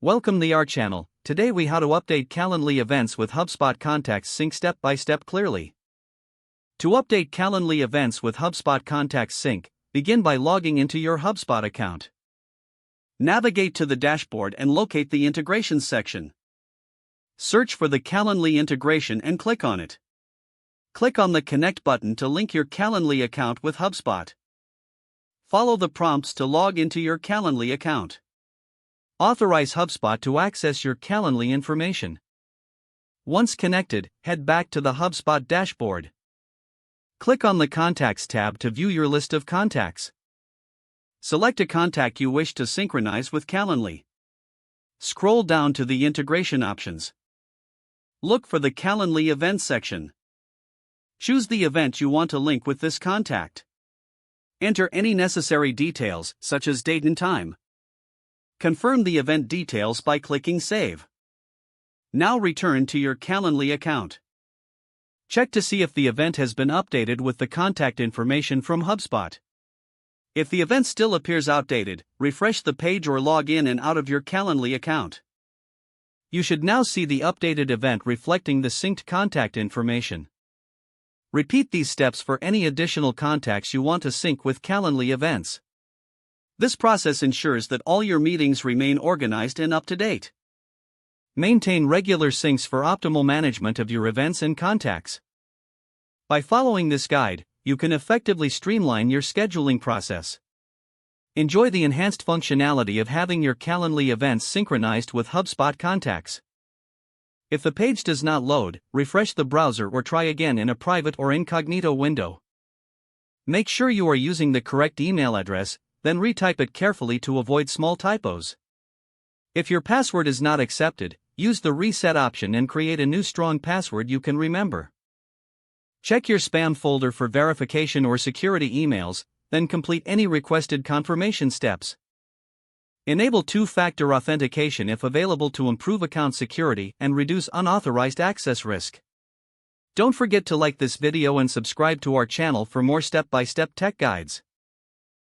Welcome to our channel. Today we how to update Calendly events with HubSpot Contacts Sync step by step clearly. To update Calendly events with HubSpot Contacts Sync, begin by logging into your HubSpot account. Navigate to the dashboard and locate the Integrations section. Search for the Calendly integration and click on it. Click on the Connect button to link your Calendly account with HubSpot. Follow the prompts to log into your Calendly account. Authorize HubSpot to access your Calendly information. Once connected, head back to the HubSpot dashboard. Click on the Contacts tab to view your list of contacts. Select a contact you wish to synchronize with Calendly. Scroll down to the integration options. Look for the Calendly events section. Choose the event you want to link with this contact. Enter any necessary details, such as date and time. Confirm the event details by clicking Save. Now return to your Calendly account. Check to see if the event has been updated with the contact information from HubSpot. If the event still appears outdated, refresh the page or log in and out of your Calendly account. You should now see the updated event reflecting the synced contact information. Repeat these steps for any additional contacts you want to sync with Calendly events. This process ensures that all your meetings remain organized and up to date. Maintain regular syncs for optimal management of your events and contacts. By following this guide, you can effectively streamline your scheduling process. Enjoy the enhanced functionality of having your Calendly events synchronized with HubSpot contacts. If the page does not load, refresh the browser or try again in a private or incognito window. Make sure you are using the correct email address, then retype it carefully to avoid small typos. If your password is not accepted, use the reset option and create a new strong password you can remember. Check your spam folder for verification or security emails, then complete any requested confirmation steps. Enable two-factor authentication if available to improve account security and reduce unauthorized access risk. Don't forget to like this video and subscribe to our channel for more step-by-step tech guides.